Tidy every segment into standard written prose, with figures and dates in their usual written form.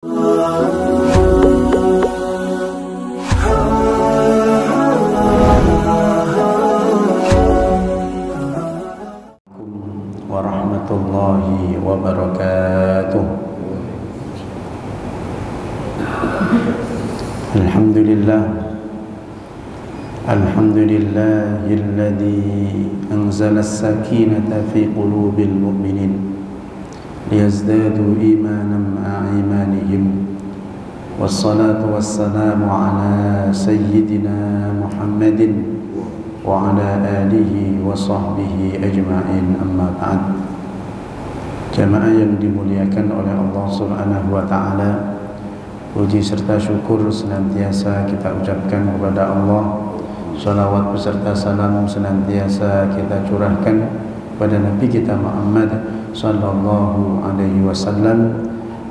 warahmatullahi wabarakatuh. Alhamdulillahilladzi anzala as-sakinata fi qulubil mu'minin liyazdadu imanan ma'a imanihim. Wassalatu wassalamu ala sayyidina Muhammadin wa ala alihi wa sahbihi ajma'in, amma ba'd. Jamaah yang dimuliakan oleh Allah Subhanahu wa ta'ala, puji serta syukur senantiasa kita ucapkan kepada Allah. Salawat beserta salam senantiasa kita curahkan pada Nabi kita Muhammad sallallahu alaihi wasallam,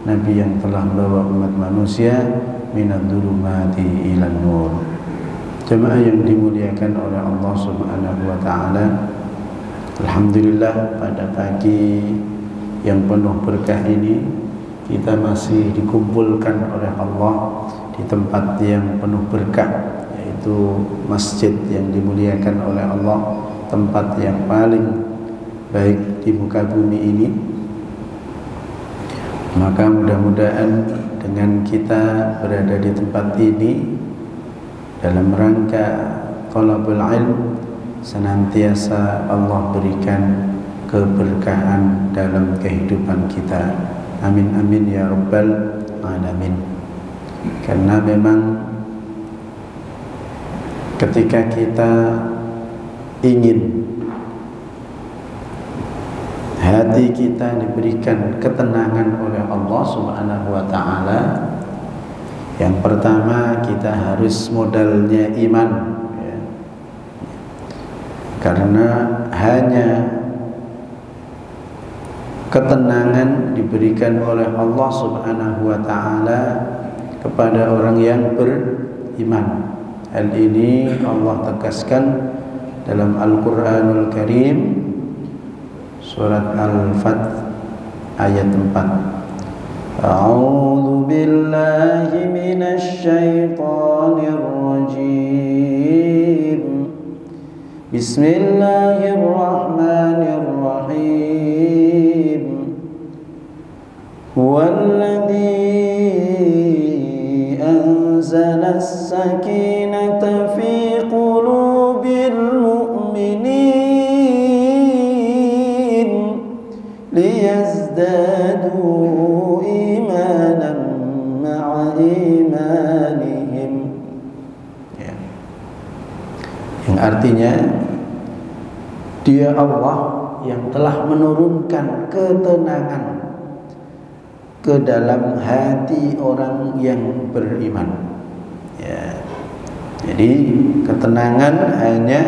Nabi yang telah membawa umat manusia minadh dhulumati ilan nur. Jemaah yang dimuliakan oleh Allah Subhanahu wa taala, alhamdulillah pada pagi yang penuh berkah ini kita masih dikumpulkan oleh Allah di tempat yang penuh berkah, yaitu masjid yang dimuliakan oleh Allah, tempat yang paling baik di muka bumi ini. Maka mudah-mudahan dengan kita berada di tempat ini dalam rangka thalabul ilm, senantiasa Allah berikan keberkahan dalam kehidupan kita. Amin amin ya rabbal alamin. Karena memang ketika kita ingin hati kita diberikan ketenangan oleh Allah Subhanahu wa ta'ala, yang pertama kita harus modalnya iman, ya. Karena hanya ketenangan diberikan oleh Allah Subhanahu wa ta'ala kepada orang yang beriman. Hal ini Allah tegaskan dalam Al-Quranul Karim, surat Al-Fath ayat 4. A'udzu billahi minasy syaithanir rajim. Bismillahirrahmanirrahim. Huwallazi anzala as-sakinata fi qulubil mu'minin liyazdadu imanan ma'a imanihim, ya. Yang artinya Dia Allah yang telah menurunkan ketenangan ke dalam hati orang yang beriman, ya. Jadi ketenangan hanya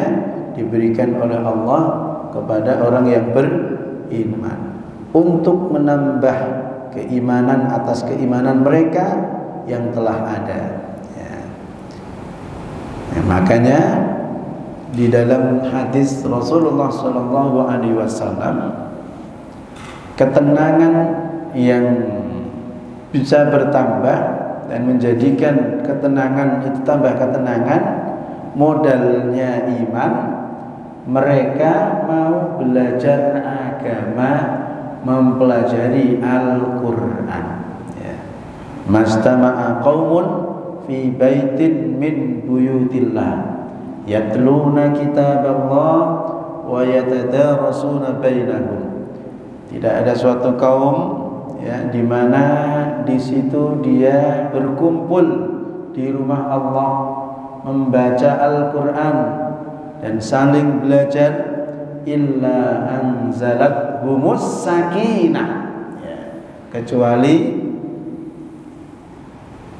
diberikan oleh Allah kepada orang yang beriman, untuk menambah keimanan atas keimanan mereka yang telah ada, ya. Makanya di dalam hadis Rasulullah sallallahu alaihi wasallam, ketenangan yang bisa bertambah dan menjadikan ketenangan itu tambah ketenangan, modalnya iman. Mereka mau belajar agama, mempelajari Al-Quran, ya. Mastama'a qaumun fi baitin min buyutillah yatluna kitaballah wa yatadarasuna bainahum. Tidak ada suatu kaum, ya, di mana di situ dia berkumpul di rumah Allah membaca Al-Quran dan saling belajar, illa anzalat humus sakinah, ya, kecuali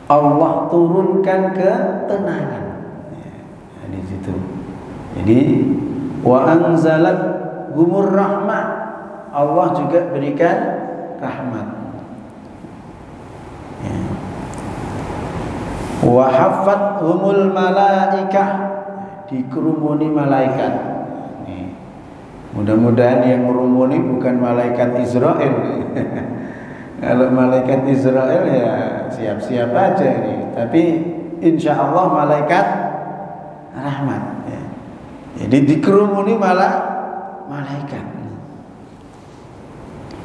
Allah turunkan ketenangan, ya, di situ. Jadi wa anzalat humur rahmah, Allah juga berikan rahmat, ya. Wa haffat humul malaikah, dikerumuni malaikat. Mudah-mudahan yang merumuni bukan malaikat Israel. Kalau malaikat Israel ya siap-siap aja ini. Tapi insya Allah malaikat rahmat. Ya. Jadi dikerumuni malah malaikat.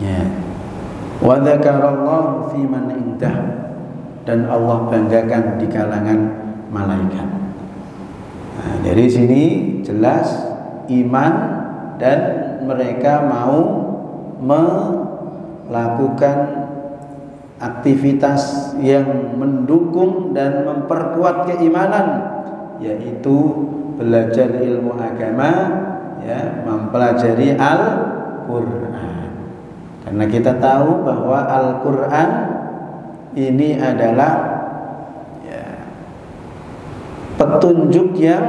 Ya. Wa dzakarallahu fi man indah, dan Allah banggakan di kalangan malaikat. Nah, dari sini jelas iman dan mereka mau melakukan aktivitas yang mendukung dan memperkuat keimanan, yaitu belajar ilmu agama, ya, mempelajari Al-Qur'an. Karena kita tahu bahwa Al-Qur'an ini adalah, ya, petunjuk yang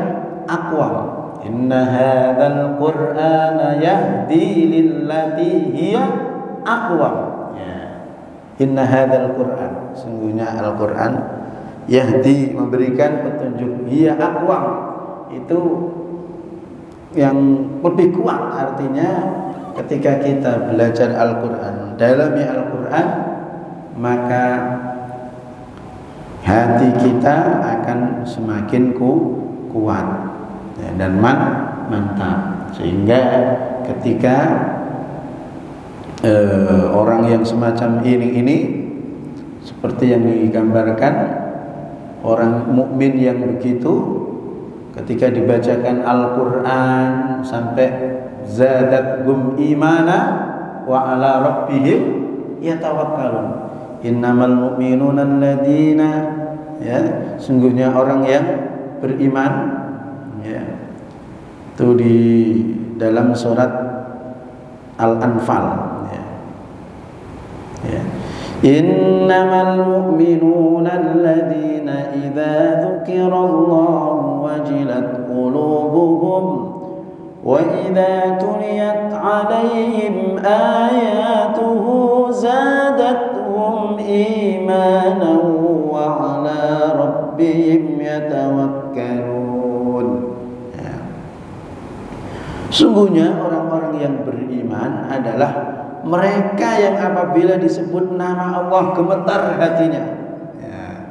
aqwam. Inna hadzal Qur'ana yahdi lillati hiya aqwam. Ya. Inna hadzal Qur'an, sungguhnya Al-Qur'an yahdi, memberikan petunjuk, hiya aqwam, itu yang lebih kuat. Artinya ketika kita belajar Al-Qur'an, dalami Al-Qur'an, maka hati kita akan semakin kuat, ya, dan mantap. Sehingga ketika orang yang semacam ini seperti yang digambarkan, orang mukmin yang begitu, ketika dibacakan Al-Qur'an sampai zadathum imana wa ala rabbihim yatawakkalun. Innamal mu'minuna alladzina, ya, sungguhnya orang yang beriman, ya, itu di dalam surat Al-Anfal, ya. Ya. Innamal mu'minuna alladzina idza dzukirallahu wajilat qulubuhum wa idza tuliyat 'alaihim ayatuhu zadatuhum imanan wa 'ala rabbihim yatawakkalun. Ya. Sungguhnya orang-orang yang beriman adalah mereka yang apabila disebut nama Allah gemetar hatinya, ya,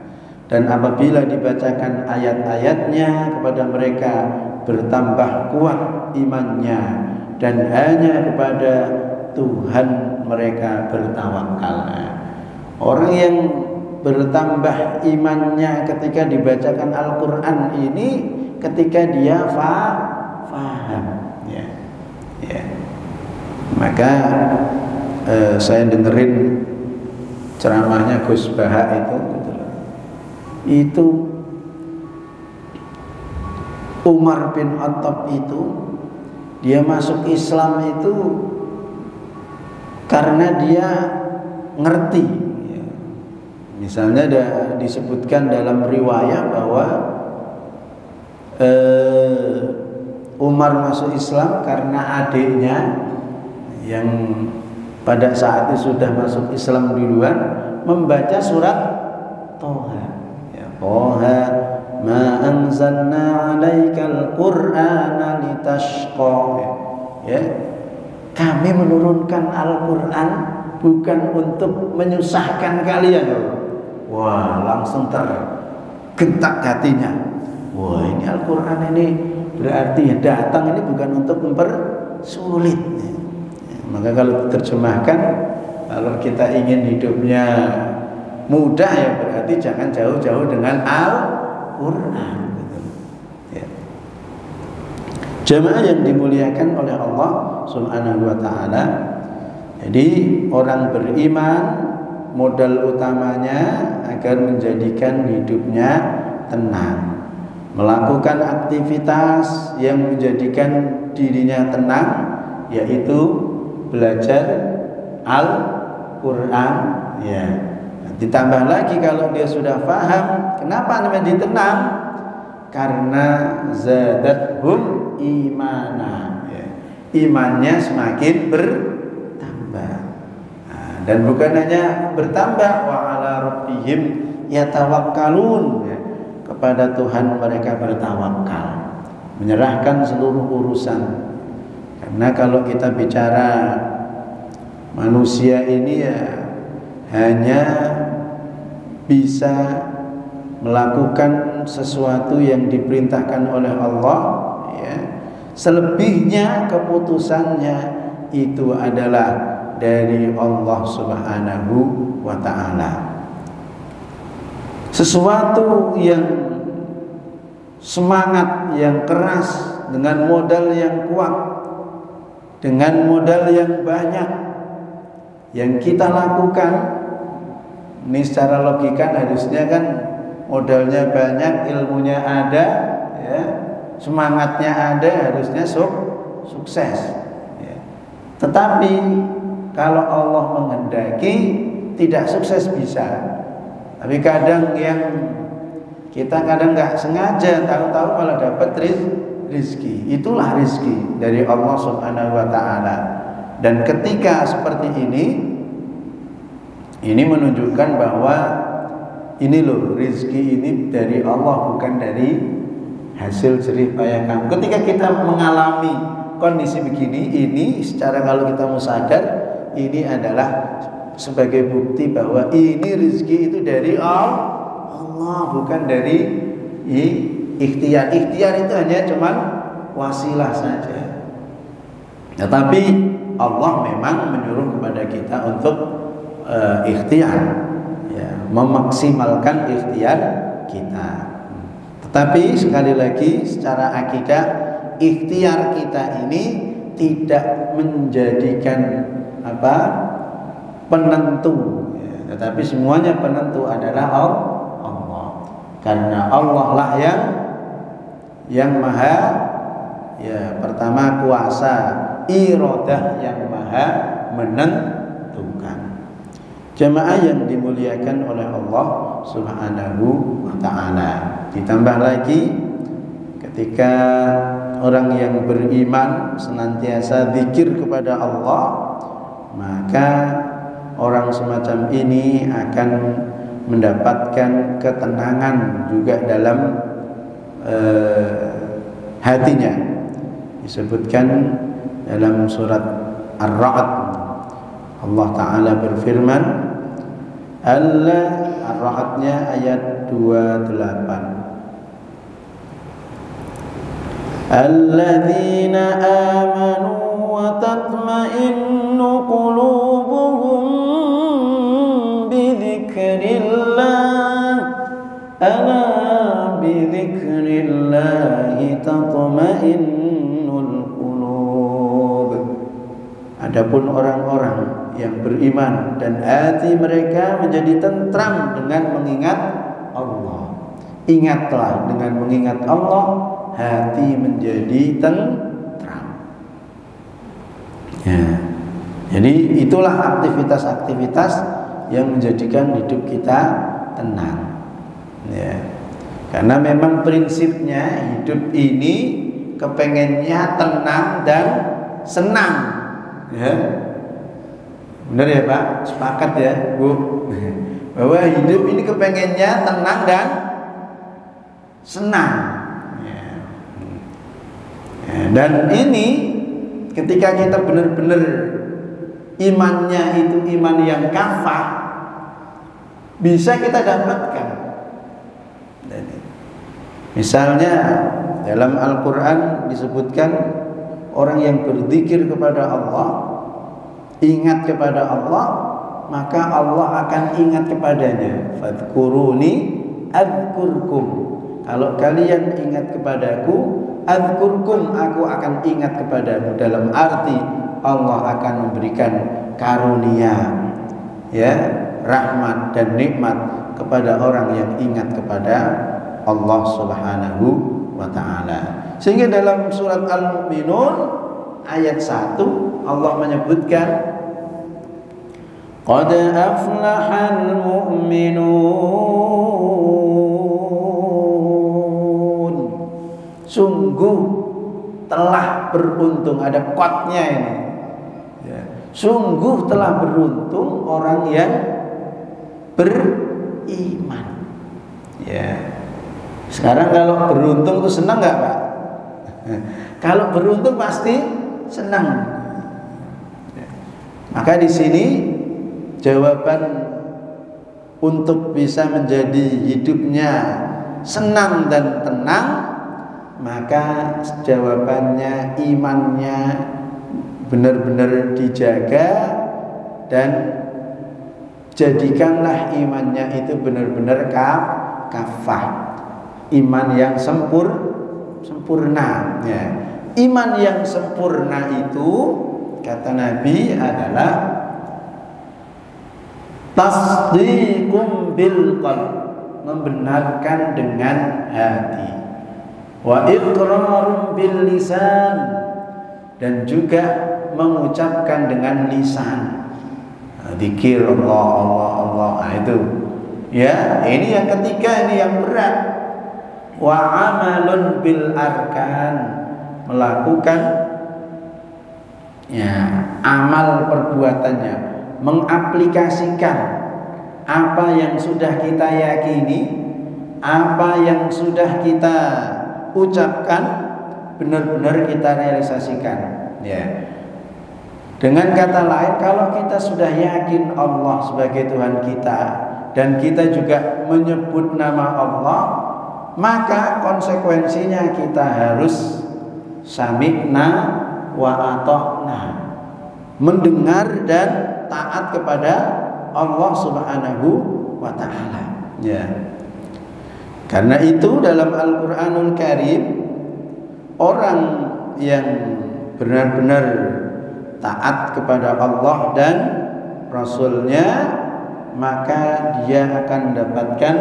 dan apabila dibacakan ayat-ayatnya kepada mereka bertambah kuat imannya, dan hanya kepada Tuhan mereka bertawakal. Orang yang bertambah imannya ketika dibacakan Al-Qur'an ini ketika dia faham, ya. Ya. Maka saya dengerin ceramahnya Gus Baha itu Umar bin Khattab itu dia masuk Islam itu karena dia ngerti, ya. Misalnya disebutkan dalam riwayat bahwa Umar masuk Islam karena adiknya yang pada saat itu sudah masuk Islam duluan membaca surat Toha, ya, Toha ma anzalna 'alaikal qur'ana litashqa, ya, kami menurunkan Al-Qur'an bukan untuk menyusahkan kalian. Wah, langsung tergentak hatinya. Wah, ini Al-Qur'an ini berarti datang ini bukan untuk mempersulit, ya. Maka kalau terjemahkan, kalau kita ingin hidupnya mudah, ya berarti jangan jauh-jauh dengan Al-Qur'an, gitu. Ya. Jamaah yang dimuliakan oleh Allah Subhanahu wa ta'ala. Jadi orang beriman modal utamanya agar menjadikan hidupnya tenang, melakukan aktivitas yang menjadikan dirinya tenang, yaitu belajar Al-Qur'an, ya. Ditambah lagi kalau dia sudah paham, kenapa menjadi tenang? Karena zadathum imana, ya. Imannya semakin bertambah. Nah, dan bukan hanya bertambah, wa ala rabbihim yatawakkalun, ya. Kepada Tuhan mereka bertawakal, menyerahkan seluruh urusan. Karena kalau kita bicara manusia ini, ya, hanya bisa melakukan sesuatu yang diperintahkan oleh Allah, ya. Selebihnya keputusannya itu adalah dari Allah Subhanahu wa ta'ala. Sesuatu yang semangat, yang keras, dengan modal yang kuat, dengan modal yang banyak, yang kita lakukan, ini secara logika harusnya kan modalnya banyak, ilmunya ada, ya, semangatnya ada, harusnya sukses, ya. Tetapi kalau Allah menghendaki tidak sukses bisa. Tapi kadang yang kita kadang nggak sengaja, tahu-tahu malah dapat rizki. Itulah rizki dari Allah Subhanahu wa ta'ala. Dan ketika seperti ini menunjukkan bahwa ini loh, rizki ini dari Allah, bukan dari hasil jerih payah kamu. Ketika kita mengalami kondisi begini, ini secara kalau kita mau sadar, ini adalah sebagai bukti bahwa ini rizki itu dari Allah, bukan dari ikhtiar. Ikhtiar itu hanya cuman wasilah saja. Tetapi Allah memang menyuruh kepada kita untuk ikhtiar, ya, memaksimalkan ikhtiar kita. Tetapi sekali lagi secara akidah, ikhtiar kita ini tidak menjadikan penentu, ya, tetapi semuanya penentu adalah Allah. Karena Allah lah yang maha, ya, pertama kuasa, iradah yang maha menentukan. Jemaah yang dimuliakan oleh Allah Subhanahu wa ta'ala. Ditambah lagi, ketika orang yang beriman senantiasa zikir kepada Allah, maka orang semacam ini akan mendapatkan ketenangan juga dalam hatinya. Disebutkan dalam surat Ar-Ra'd, Allah Ta'ala berfirman, Ar-Ra'd-nya ayat 28. Alladzina amanu wa tatma'innu qulubuhum bi dzikrillah, ala bi dzikrillah tatma'innul qulub. Adapun orang-orang yang beriman dan hati mereka menjadi tentram dengan mengingat Allah. Ingatlah, dengan mengingat Allah hati menjadi tentram. Ya. Jadi itulah aktivitas-aktivitas yang menjadikan hidup kita tenang. Ya. Karena memang prinsipnya hidup ini kepengennya tenang dan senang. Ya. Benar ya Pak? Sepakat ya Bu? Bahwa hidup ini kepengennya tenang dan senang. Dan ini ketika kita benar-benar imannya itu iman yang kafah, bisa kita dapatkan. Misalnya dalam Al-Quran disebutkan orang yang berzikir kepada Allah, ingat kepada Allah, maka Allah akan ingat kepadanya. Fadhkuruni adzkurkum. Kalau kalian ingat kepadaku, adzkurkum, aku akan ingat kepadamu. Dalam arti Allah akan memberikan karunia, ya, rahmat dan nikmat kepada orang yang ingat kepada Allah Subhanahu wa ta'ala. Sehingga dalam surat Al-Mu'minun ayat 1 Allah menyebutkan qad aflahal mu'minun, sungguh telah beruntung. Ada qadnya ini, ya. Sungguh telah beruntung orang yang beriman, ya. Sekarang kalau beruntung itu senang nggak Pak? Kalau beruntung pasti senang. Maka di sini jawaban untuk bisa menjadi hidupnya senang dan tenang, maka jawabannya imannya benar-benar dijaga, dan jadikanlah imannya itu benar-benar kafah, iman yang sempurna ya. Iman yang sempurna itu kata Nabi adalah tasdiqum bil qalb, membenarkan dengan hati, wa iqrarum bil lisan, dan juga mengucapkan dengan lisan. Zikir Allah Allah Allah, itu ya, ini yang ketiga, ini yang berat. Wa amalun bil arkan, melakukan ya amal perbuatannya, mengaplikasikan apa yang sudah kita yakini, apa yang sudah kita ucapkan, benar-benar kita realisasikan ya. Dengan kata lain, kalau kita sudah yakin Allah sebagai Tuhan kita, dan kita juga menyebut nama Allah, maka konsekuensinya kita harus sami'na wa ata'na, mendengar dan taat kepada Allah Subhanahu wa ta'ala ya. Karena itu dalam Al-Qur'anul Karim, orang yang benar-benar taat kepada Allah dan Rasulnya, maka dia akan mendapatkan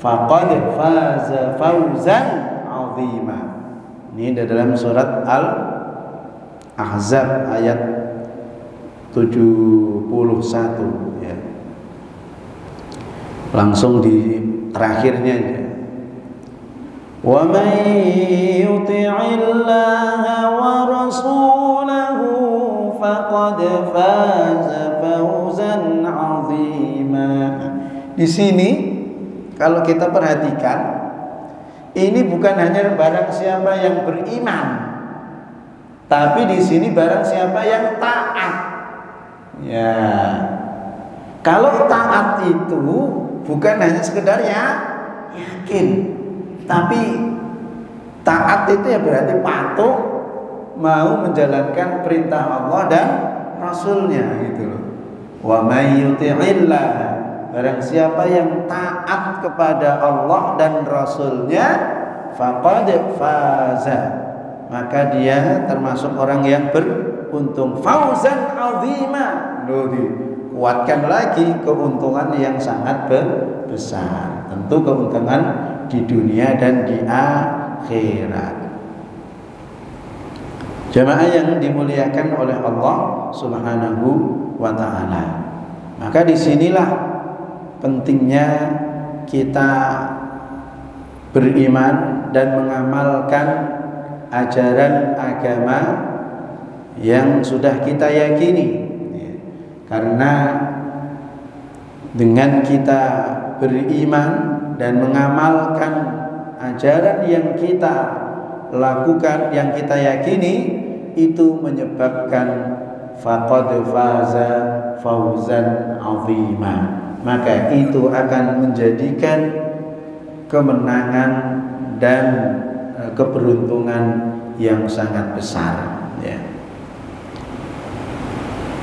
faqad faza fawzan 'azima. Ini dalam surat Al-Ahzab ayat 71 ya. Langsung di terakhirnya ya. Wa may yuti'illaha wa rasulahu faqad faza fawzan 'azima. Di sini kalau kita perhatikan, ini bukan hanya barang siapa yang beriman, tapi di sini barang siapa yang taat. Ya, kalau taat itu bukan hanya sekedar yakin, tapi taat itu ya berarti patuh, mau menjalankan perintah Allah dan Rasulnya gitu loh. Wa may yuti'illah, barang siapa yang taat kepada Allah dan Rasulnya, faqad faza, maka dia termasuk orang yang beruntung. Fauzan azima, dikuatkan lagi, keuntungan yang sangat besar. Tentu keuntungan di dunia dan di akhirat. Jamaah yang dimuliakan oleh Allah Subhanahu wa ta'ala. Maka disinilah pentingnya kita beriman dan mengamalkan ajaran agama yang sudah kita yakini. Karena dengan kita beriman dan mengamalkan ajaran yang kita lakukan, yang kita yakini, itu menyebabkan faqad faza fawzan 'azima, maka itu akan menjadikan kemenangan dan keberuntungan yang sangat besar ya.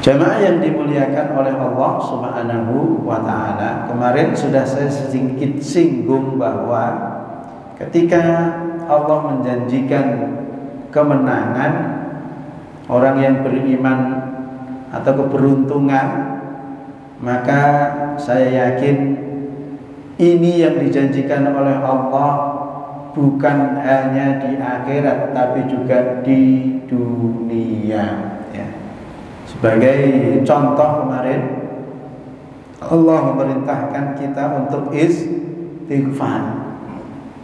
Jamaah yang dimuliakan oleh Allah Subhanahu wa ta'ala, kemarin sudah saya sedikit singgung bahwa ketika Allah menjanjikan kemenangan, orang yang beriman atau keberuntungan, maka saya yakin ini yang dijanjikan oleh Allah bukan hanya di akhirat, tapi juga di dunia ya. Sebagai contoh, kemarin Allah memerintahkan kita untuk istighfar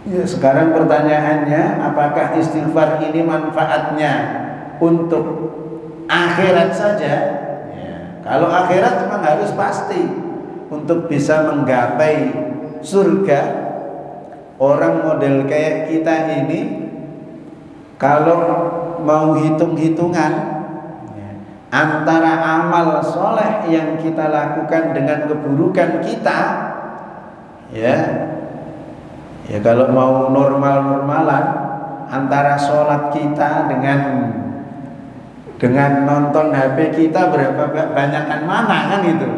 ya. Sekarang pertanyaannya, apakah istighfar ini manfaatnya untuk akhirat saja ya? Kalau akhirat memang harus pasti untuk bisa menggapai surga. Orang model kayak kita ini, kalau mau hitung-hitungan ya, antara amal soleh yang kita lakukan dengan keburukan kita, ya kalau mau normal-normalan, antara sholat kita dengan nonton HP kita berapa banyakan mana kan itu.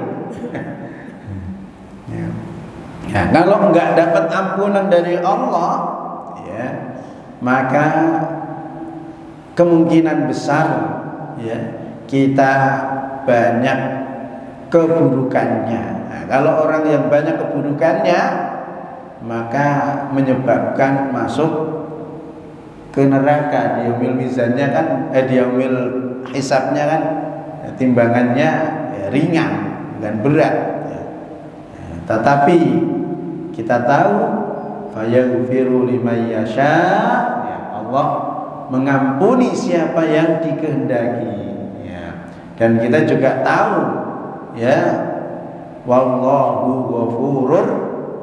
Ya, kalau nggak dapat ampunan dari Allah, ya, maka kemungkinan besar, ya, kita banyak keburukannya. Nah, kalau orang yang banyak keburukannya, maka menyebabkan masuk ke neraka. Diambil mizannya kan, diambil hisabnya kan, timbangannya ya, ringan dan berat. Ya. Tetapi kita tahu, fayaghfiru liman yasha, ya, Allah mengampuni siapa yang dikehendaki. Ya. Dan kita juga tahu, ya, wallahu ghafurur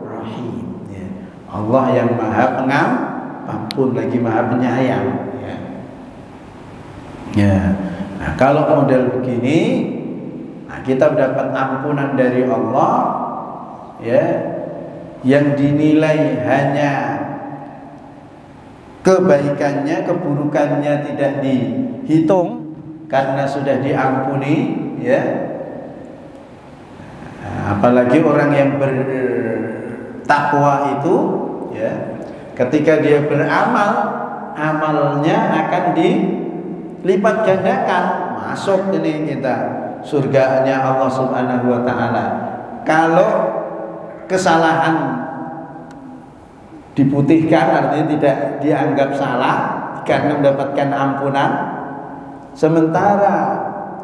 rahim. Ya. Allah yang maha pengampun lagi maha penyayang. Ya. Ya. Nah, kalau model begini, nah, kita dapat ampunan dari Allah, ya, yang dinilai hanya kebaikannya, keburukannya tidak dihitung karena sudah diampuni, ya. Nah, apalagi orang yang bertakwa itu, ya, ketika dia beramal, amalnya akan dilipat gandakan. Masuk ini kita surganya Allah Subhanahu wa taala. Kalau kesalahan diputihkan, artinya tidak dianggap salah karena mendapatkan ampunan, sementara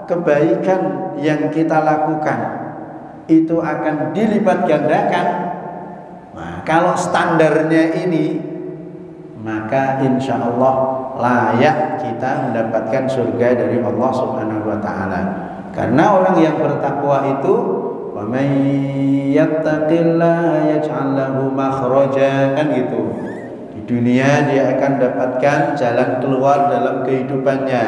kebaikan yang kita lakukan itu akan dilipat gandakan. Nah, kalau standarnya ini, maka insya Allah layak kita mendapatkan surga dari Allah Subhanahu wa taala. Karena orang yang bertakwa itu, wa may yattaqillaha yaj'al lahu makhraja, kan gitu. Di dunia dia akan dapatkan jalan keluar dalam kehidupannya.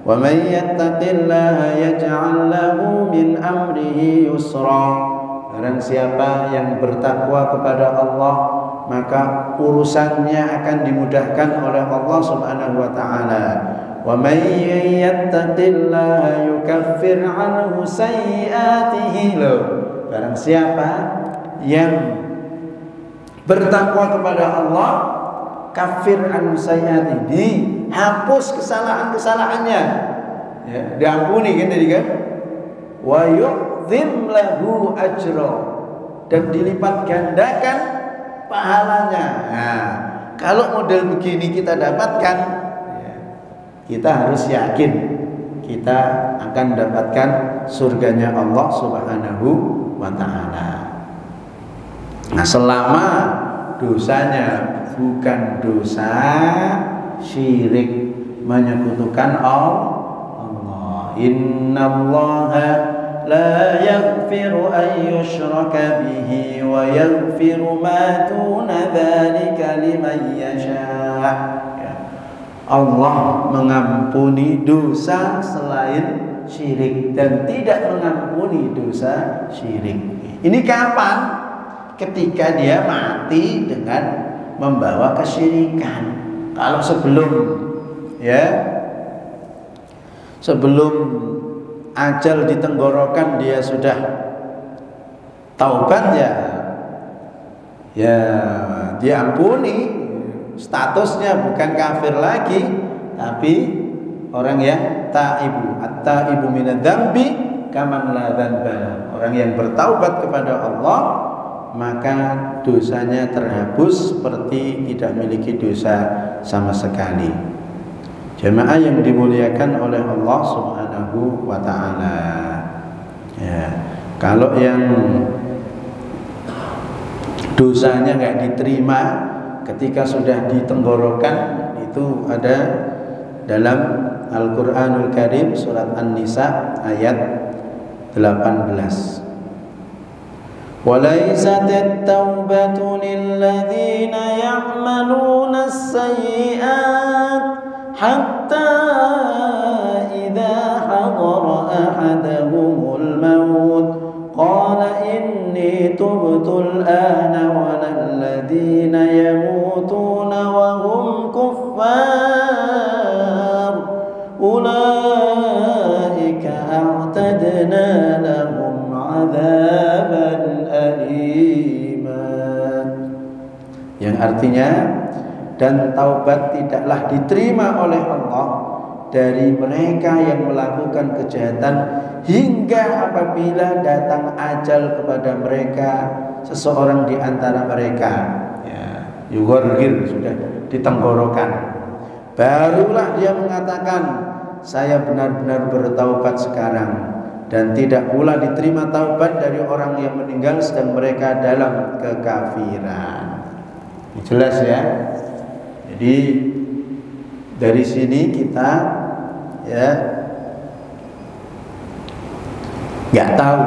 Wa may yattaqillaha yaj'al lahu min amrihi yusra. Barang siapa yang bertakwa kepada Allah, maka urusannya akan dimudahkan oleh Allah Subhanahu wa taala. Wa may yattaqillaha yukaffir 'anhu sayyi'atihi. Barang siapa yang bertakwa kepada Allah, kafir 'anhu sayyi'atihi, dihapus kesalahan-kesalahannya, ya, diampuni kan tadi kan. Wa yu'dhim lahu ajra, dan dilipat gandakan pahalanya. Nah, kalau model begini kita dapatkan, ya, kita harus yakin kita akan mendapatkan surganya Allah Subhanahu wa taala. Nah, selama dosanya bukan dosa syirik, menyekutukan Allah. Innallaha la yaghfiru an yushraka bihi wa yaghfiru ma duna dzalika liman yasha. Allah mengampuni dosa selain syirik dan tidak mengampuni dosa syirik. Ini kapan? Ketika dia mati dengan membawa kesyirikan. Kalau sebelum, ya, sebelum ajal di tenggorokan dia sudah taubat, ya diampuni, statusnya bukan kafir lagi, tapi orang yang taibu, at-taibu minadz-dzambi kaman la dzanba. Orang yang bertaubat kepada Allah, maka dosanya terhapus seperti tidak memiliki dosa sama sekali. Jemaah yang dimuliakan oleh Allah Subhanahu wa taala. Ya, kalau yang dosanya enggak diterima ketika sudah ditenggorokan, itu ada dalam Al-Qur'anul Karim surat An-Nisa ayat 18. وَلَيْسَتِ التَّوْبَةُ لِلَّذِينَ يَعْمَلُونَ السَّيِّئَاتِ حَتَّى إِذَا حَضَرَ tubtul ana walalladzina yamutuna wa hum kuffar ulaika a'tadna lahum 'adzaban alima. Yang artinya, dan taubat tidaklah diterima oleh Allah dari mereka yang melakukan kejahatan hingga apabila datang ajal kepada mereka seseorang di antara mereka, ya, yughargir, sudah ditenggorokan, barulah dia mengatakan, saya benar-benar bertaubat sekarang. Dan tidak pula diterima taubat dari orang yang meninggal sedang mereka dalam kekafiran. Jelas ya. Jadi dari sini kita ya nggak tahu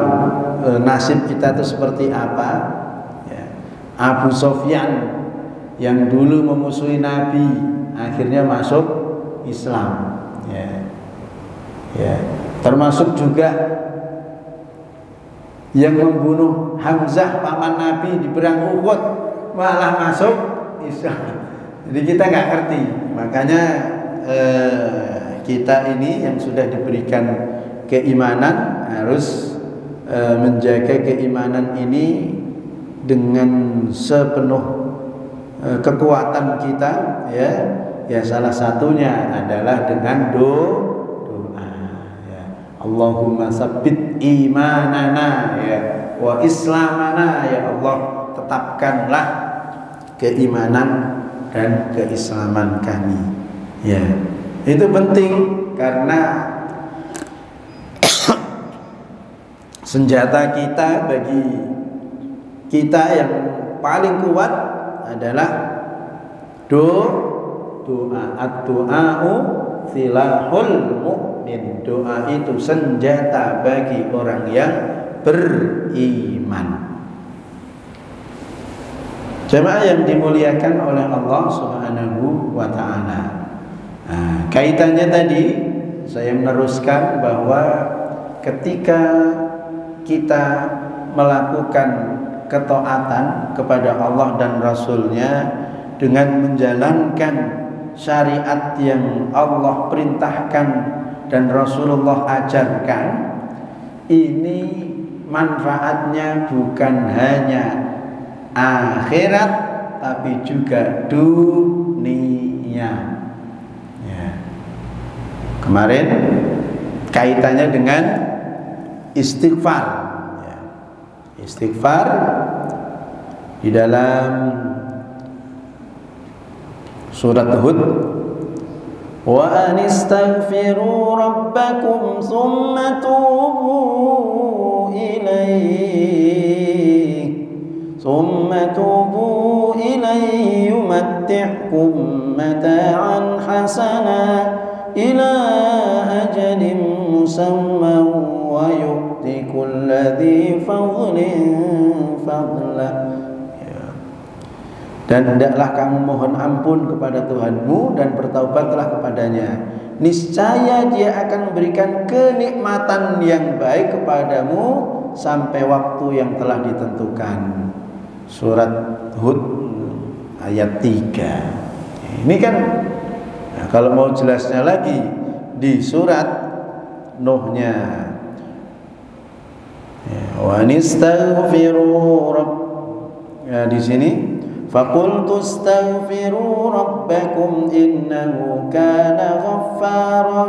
nasib kita itu seperti apa. Ya. Abu Sofyan yang dulu memusuhi Nabi akhirnya masuk Islam. Ya. Ya. Termasuk juga yang membunuh Hamzah paman Nabi di perang Uhud malah masuk Islam. Jadi kita nggak ngerti, makanya kita ini yang sudah diberikan keimanan harus menjaga keimanan ini dengan sepenuh kekuatan kita, ya. Ya salah satunya adalah dengan doa. Ya. Allahumma sabbit imanana ya wa islamana, ya Allah tetapkanlah keimanan dan keislaman kami. Ya, itu penting karena senjata kita, bagi kita yang paling kuat adalah doa. Ad-du'a'u silahul mu'min. Doa itu senjata bagi orang yang beriman. Jemaah yang dimuliakan oleh Allah Subhanahu wa ta'ala. Nah, kaitannya tadi saya meneruskan bahwa ketika kita melakukan ketaatan kepada Allah dan Rasul-Nya dengan menjalankan syariat yang Allah perintahkan dan Rasulullah ajarkan, ini manfaatnya bukan hanya akhirat tapi juga dunia. Ya. Kemarin kaitannya dengan istighfar. Ya. Istighfar di dalam surat Hud, wa anistaghfiru rabbakum thumma tubu ilaihi thumma tubu ilaihi yumatti'kum mata'an hasana ila ajalin musamma wa yu'ti kulladhi fadlin fadlah. Dan hendaklah kamu mohon ampun kepada Tuhanmu dan bertaubatlah kepadanya. Niscaya Dia akan memberikan kenikmatan yang baik kepadamu sampai waktu yang telah ditentukan. Surat Hud ayat 3. Ini kan, nah, kalau mau jelasnya lagi di surat Nuhnya, wa nistaghfiru rabb, ya, di sini فَقُلْتُ اسْتَغْفِرُوا رَبَّكُمْ إِنَّهُ كَانَ غَفَّارًا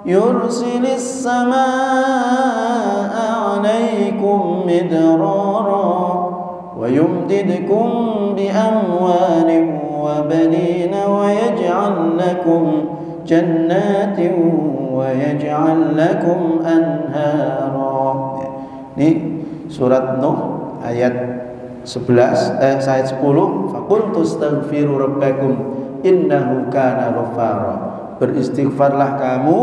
يُرْسِلِ السَّمَاءَ عَلَيْكُمْ مِدْرَارًا وَيُمْدِدْكُمْ بِأَمْوَالٍ وَبَنِينَ وَيَجْعَلْ لَكُمْ جَنَّاتٍ وَيَجْعَلْ لَكُمْ أَنْهَارًا. Ini surat Nuh ayat 11 ayat 10, faqultu astaghfiru rabbakum innahu kana ghaffara. Beristighfarlah kamu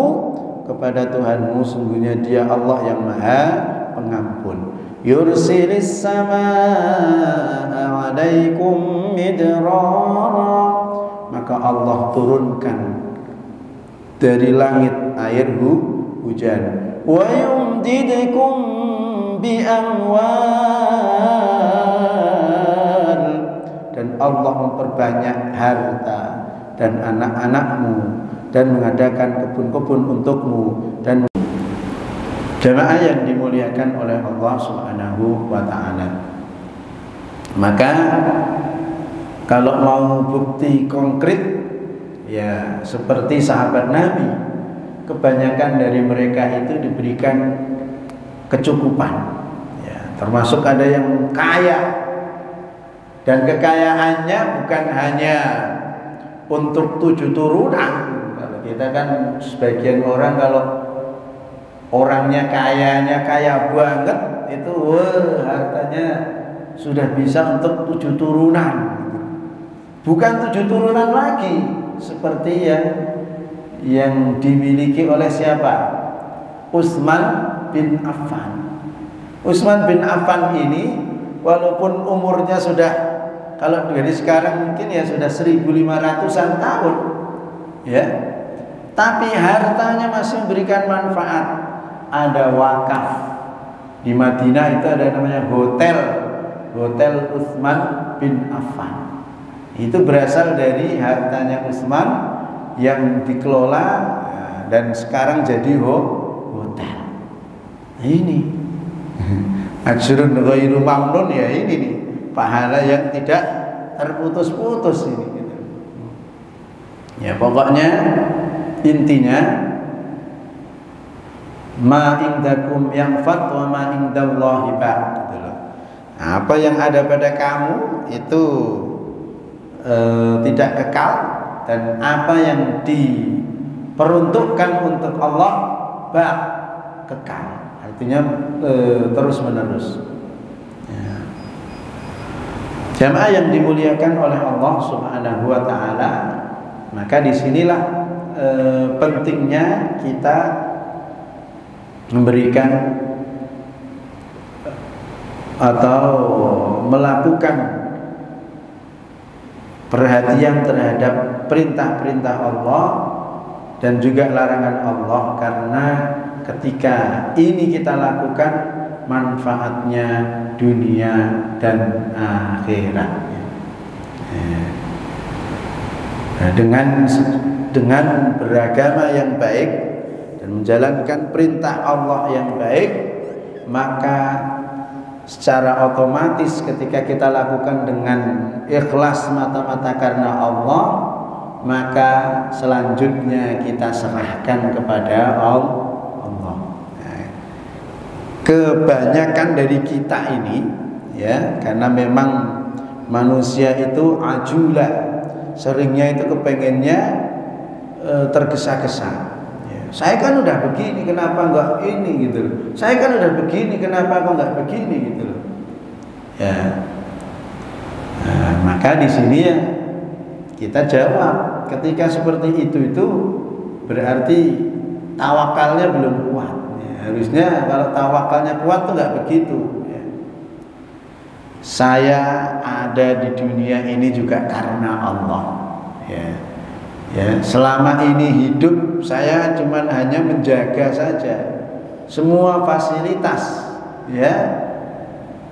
kepada Tuhanmu, sungguhnya Dia Allah yang Maha Pengampun. Yursilis samaa 'alaikum midrara, maka Allah turunkan dari langit air hujan. Wa yumdidukum bi amwal, dan Allah memperbanyak harta dan anak-anakmu dan mengadakan kebun-kebun untukmu. Dan jemaah yang dimuliakan oleh Allah Subhanahu wa ta'ala, maka kalau mau bukti konkret, ya seperti sahabat Nabi, kebanyakan dari mereka itu diberikan kecukupan, ya, termasuk ada yang kaya, dan kekayaannya bukan hanya untuk 7 turunan. Kalau kita kan sebagian orang kalau orangnya kayanya kaya banget, itu hartanya sudah bisa untuk 7 turunan. Bukan 7 turunan lagi seperti yang dimiliki oleh siapa? Utsman bin Affan. Utsman bin Affan ini walaupun umurnya sudah, kalau dari sekarang mungkin ya sudah 1500-an tahun, ya, tapi hartanya masih memberikan manfaat. Ada wakaf di Madinah, itu ada namanya Hotel Utsman bin Affan. Itu berasal dari hartanya Utsman yang dikelola dan sekarang jadi hotel. Ini ajrun ghairu mamnun, ya ini nih pahala yang tidak terputus-putus ini gitu. Ya pokoknya intinya ma indakum yanfad wa ma indallahi baq gitu loh. Apa yang ada pada kamu itu tidak kekal, dan apa yang diperuntukkan untuk Allah baq, kekal. Artinya terus menerus. Ya. Jamaah yang dimuliakan oleh Allah Subhanahu wa ta'ala, maka disinilah pentingnya kita memberikan atau melakukan perhatian terhadap perintah-perintah Allah dan juga larangan Allah, karena ketika ini kita lakukan, manfaatnya dunia dan akhirat. Nah, dengan beragama yang baik dan menjalankan perintah Allah yang baik, maka secara otomatis ketika kita lakukan dengan ikhlas mata-mata karena Allah, maka selanjutnya kita serahkan kepada Allah. Nah, kebanyakan dari kita ini, ya, karena memang manusia itu ajula, seringnya itu kepengennya tergesa-gesa. Saya kan udah begini, kenapa enggak ini gitu loh. Saya kan udah begini, kenapa kok enggak begini gitu loh. Ya. Nah, maka di sini ya kita jawab, ketika seperti itu berarti tawakalnya belum kuat. Ya, harusnya kalau tawakalnya kuat tuh enggak begitu. Ya. Saya ada di dunia ini juga karena Allah. Ya. Ya, selama ini hidup saya cuman hanya menjaga saja semua fasilitas, ya,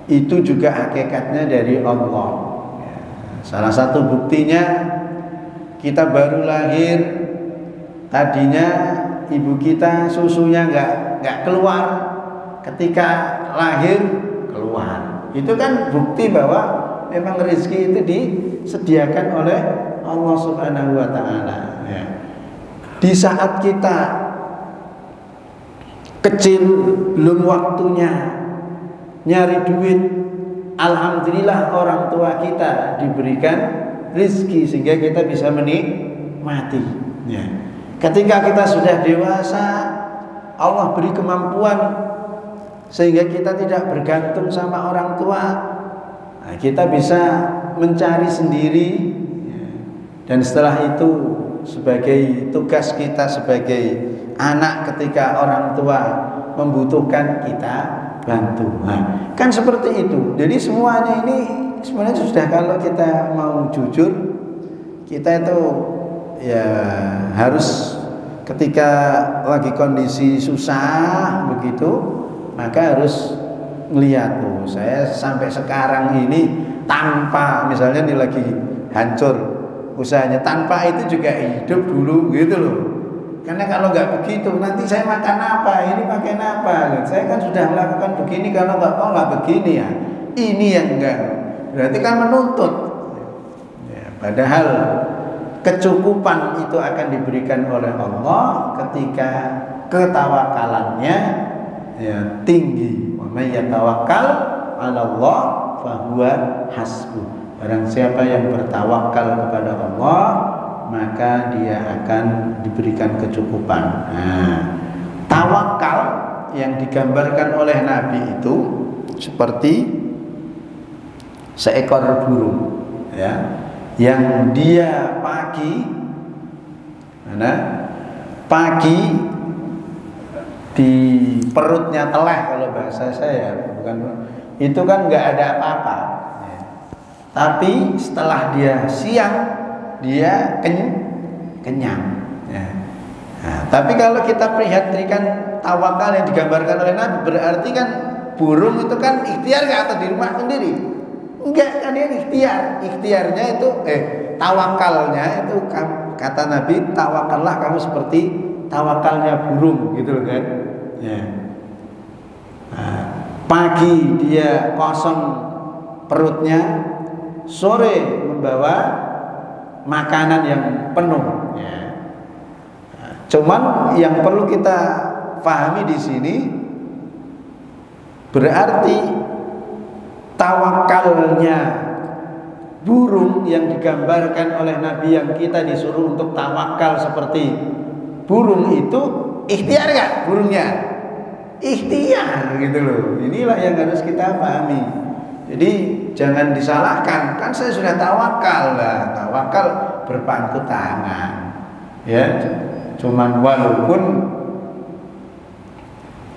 itu juga hakikatnya dari Allah. Ya, salah satu buktinya kita baru lahir, tadinya ibu kita susunya nggak keluar, ketika lahir keluar. Itu kan bukti bahwa memang rezeki itu disediakan oleh Allah Subhanahu wa ta'ala. Ya. Di saat kita kecil, belum waktunya nyari duit, alhamdulillah orang tua kita diberikan rezeki sehingga kita bisa menikmati. Ya. Ketika kita sudah dewasa, Allah beri kemampuan sehingga kita tidak bergantung sama orang tua. Nah, kita bisa mencari sendiri. Dan setelah itu sebagai tugas kita sebagai anak, ketika orang tua membutuhkan kita bantu. Nah, kan seperti itu. Jadi semuanya ini sebenarnya sudah, kalau kita mau jujur, kita itu ya harus ketika lagi kondisi susah begitu, maka harus ngelihat tuh, saya sampai sekarang ini tanpa, misalnya ini lagi hancur usahanya, tanpa itu juga hidup dulu gitu loh. Karena kalau nggak begitu nanti saya makan apa, ini pakai apa, saya kan sudah melakukan begini, kalau nggak begini ya ini yang enggak, berarti kan menuntut ya, padahal kecukupan itu akan diberikan oleh Allah ketika ketawakalannya ya tinggi. Wa may yatawakkal 'ala Allah fa huwa hasbuh. Barang siapa yang bertawakal kepada Allah, maka dia akan diberikan kecukupan. Nah, tawakal yang digambarkan oleh Nabi itu seperti seekor burung ya, yang dia pagi di perutnya telah, kalau bahasa saya bukan itu kan nggak ada apa-apa ya. Tapi setelah dia siang dia kenyang ya. Nah, tapi kalau kita perhatikan tawakal yang digambarkan oleh Nabi, berarti kan burung itu kan ikhtiar nggak, atau di rumah sendiri enggak, kan dia ikhtiarnya itu tawakalnya itu kata Nabi, tawakallah kamu seperti tawakalnya burung gitu loh kan ya. Nah, pagi dia kosong perutnya, sore membawa makanan yang penuh ya. Nah, cuman yang perlu kita pahami di sini berarti tawakalnya burung yang digambarkan oleh Nabi, yang kita disuruh untuk tawakal seperti burung itu, ikhtiar gak burungnya? Ikhtiar gitu loh. Inilah yang harus kita pahami. Jadi jangan disalahkan, kan saya sudah tawakal lah, tawakal berpangku tangan ya. Cuman walaupun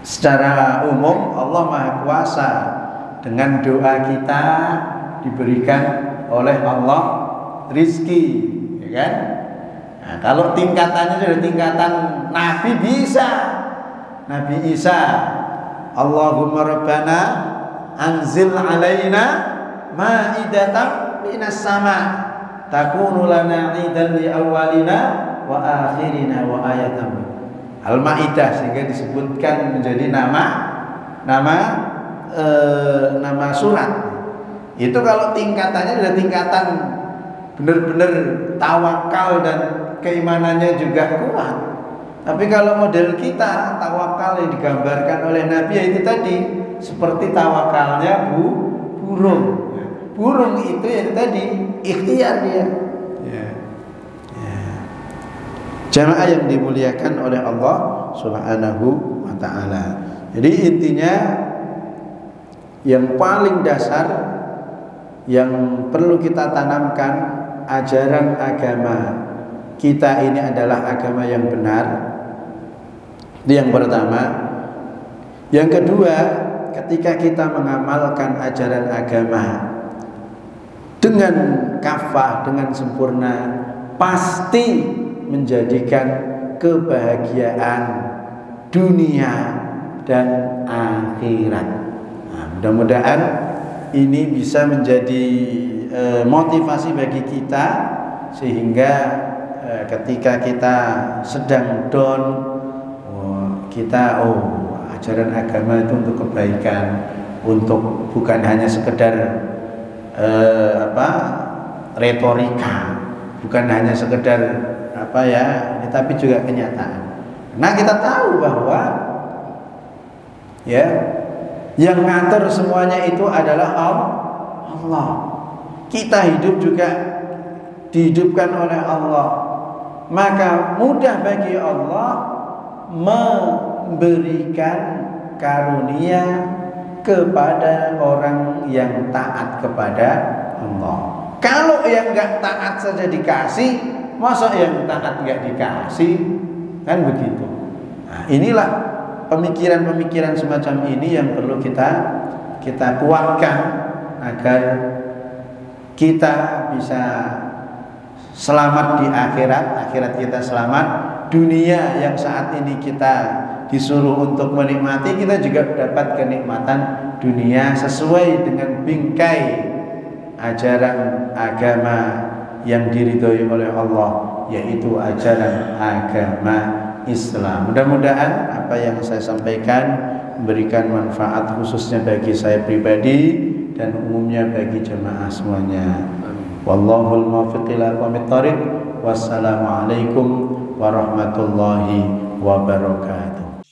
secara umum Allah Maha Kuasa, dengan doa kita diberikan oleh Allah rizki ya kan. Nah, kalau tingkatannya sudah tingkatan Nabi, bisa Nabi Isa, Allahumma Rabbana anzil alaina ma'idatan minas sama takunu lana idan li awwalina wa akhirina wa ayatan. Al-Maidah, sehingga disebutkan menjadi nama surat. Itu kalau tingkatannya sudah tingkatan benar-benar tawakal dan keimanannya juga kuat. Tapi kalau model kita, tawakal yang digambarkan oleh Nabi itu tadi seperti tawakalnya burung. Burung itu yang tadi ikhtiar dia ya. Jamaah yang dimuliakan oleh Allah Subhanahu wa ta'ala. Jadi intinya yang paling dasar yang perlu kita tanamkan, ajaran agama kita ini adalah agama yang benar. Itu yang pertama. Yang kedua, ketika kita mengamalkan ajaran agama dengan kafah, dengan sempurna, pasti menjadikan kebahagiaan dunia dan akhirat. Nah, mudah-mudahan ini bisa menjadi motivasi bagi kita, sehingga ketika kita sedang down, kita ajaran agama itu untuk kebaikan, untuk bukan hanya sekedar retorika, bukan hanya sekedar tapi juga kenyataan. Nah, kita tahu bahwa ya, yang ngatur semuanya itu adalah Allah. Kita hidup juga dihidupkan oleh Allah. Maka mudah bagi Allah memberikan karunia kepada orang yang taat kepada Allah. Kalau yang nggak taat saja dikasih, masa yang taat nggak dikasih? Kan begitu. Nah, inilah pemikiran-pemikiran semacam ini yang perlu kita kuatkan agar kita bisa selamat di akhirat kita selamat, dunia yang saat ini kita disuruh untuk menikmati, kita juga dapat kenikmatan dunia sesuai dengan bingkai ajaran agama yang diridhoi oleh Allah, yaitu ajaran agama Islam. Mudah-mudahan apa yang saya sampaikan memberikan manfaat khususnya bagi saya pribadi dan umumnya bagi jemaah semuanya. Wallahul muwaffiq ila aqwamit thoriq. Wassalamualaikum warahmatullahi wabarakatuh.